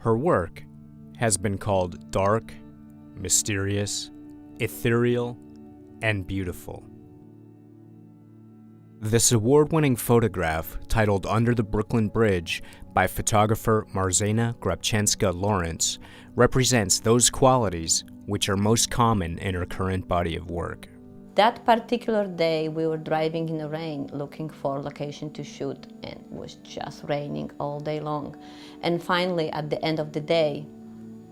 Her work has been called dark, mysterious, ethereal, and beautiful. This award-winning photograph, titled Under the Brooklyn Bridge by photographer Marzena Grabczynska Lorenc, represents those qualities which are most common in her current body of work. That particular day we were driving in the rain looking for a location to shoot, and it was just raining all day long. And finally at the end of the day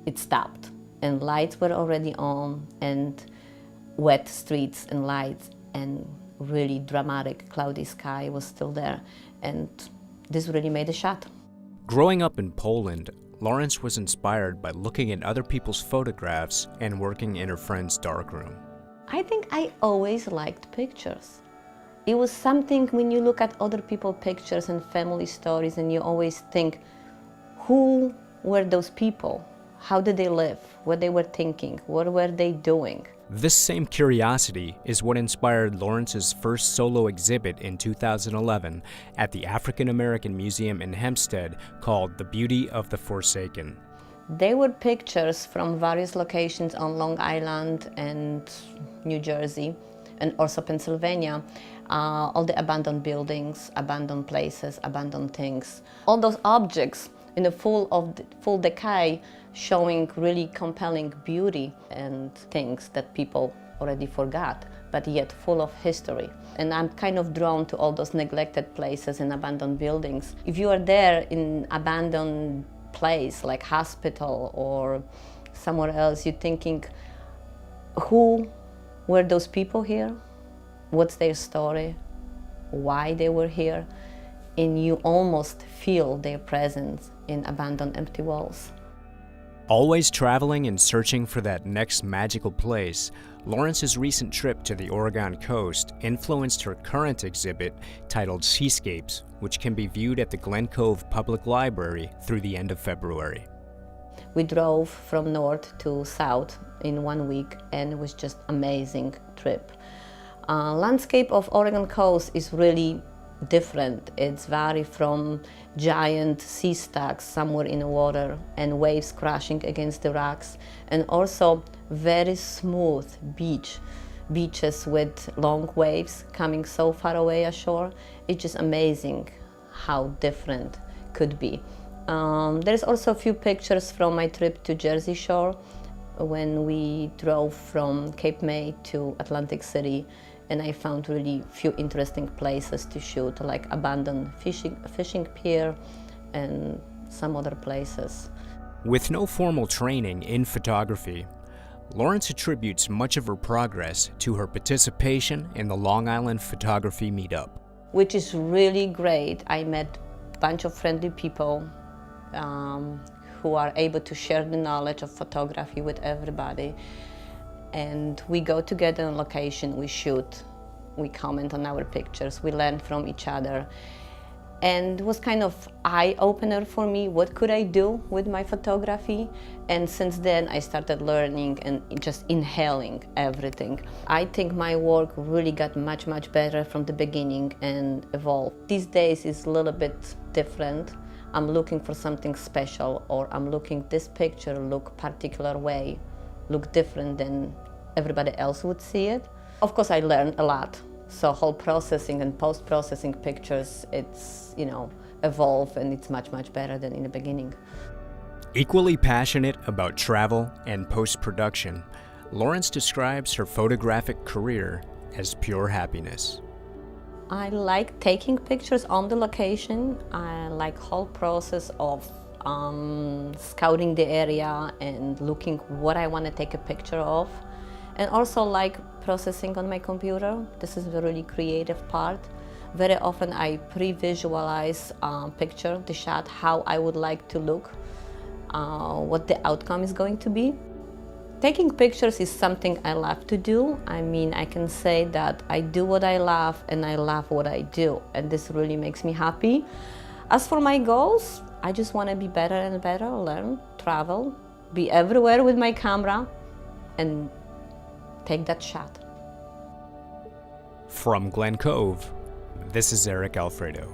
it stopped and lights were already on and wet streets and lights and really dramatic cloudy sky was still there, and this really made a shot. Growing up in Poland, Lorenc was inspired by looking at other people's photographs and working in her friend's darkroom. I think I always liked pictures. It was something when you look at other people's pictures and family stories and you always think, who were those people? How did they live? What they were thinking? What were they doing? This same curiosity is what inspired Lorenc's first solo exhibit in 2011 at the African American Museum in Hempstead called The Beauty of the Forsaken. They were pictures from various locations on Long Island and New Jersey and also Pennsylvania. All the abandoned buildings, abandoned places, abandoned things. All those objects in the full decay, showing really compelling beauty and things that people already forgot, but yet full of history. And I'm kind of drawn to all those neglected places and abandoned buildings. If you are there in abandoned place like hospital or somewhere else, you're thinking, who were those people here? What's their story? Why they were here? And you almost feel their presence in abandoned empty walls. Always traveling and searching for that next magical place, Lorenc's recent trip to the Oregon coast influenced her current exhibit titled Seascapes, which can be viewed at the Glen Cove Public Library through the end of February. We drove from north to south in 1 week, and it was just amazing trip. Landscape of Oregon coast is really different. It's vary from giant sea stacks somewhere in the water and waves crashing against the rocks, and also very smooth beaches with long waves coming so far away ashore. It's just amazing how different could be. There's also a few pictures from my trip to Jersey Shore when we drove from Cape May to Atlantic City, and I found really few interesting places to shoot, like abandoned fishing pier and some other places. With no formal training in photography, Lorenc attributes much of her progress to her participation in the Long Island Photography Meetup. Which is really great. I met a bunch of friendly people who are able to share the knowledge of photography with everybody. And we go together on location, we shoot, we comment on our pictures, we learn from each other. And it was kind of eye-opener for me, what could I do with my photography? And since then I started learning and just inhaling everything. I think my work really got much better from the beginning and evolved. These days it's a little bit different. I'm looking for something special, or I'm looking this picture look particular way, look different than everybody else would see it. Of course I learned a lot. So whole processing and post-processing pictures, it's, evolve, and it's much better than in the beginning. Equally passionate about travel and post-production, Lorenc describes her photographic career as pure happiness. I like taking pictures on the location. I like whole process of scouting the area and looking what I want to take a picture of. And also like processing on my computer. This is the really creative part. Very often I pre-visualize picture, the shot, how I would like to look, what the outcome is going to be. Taking pictures is something I love to do. I mean, I can say that I do what I love and I love what I do, and this really makes me happy. As for my goals, I just want to be better and better, learn, travel, be everywhere with my camera, and take that shot. From Glen Cove, this is Eric Alfredo.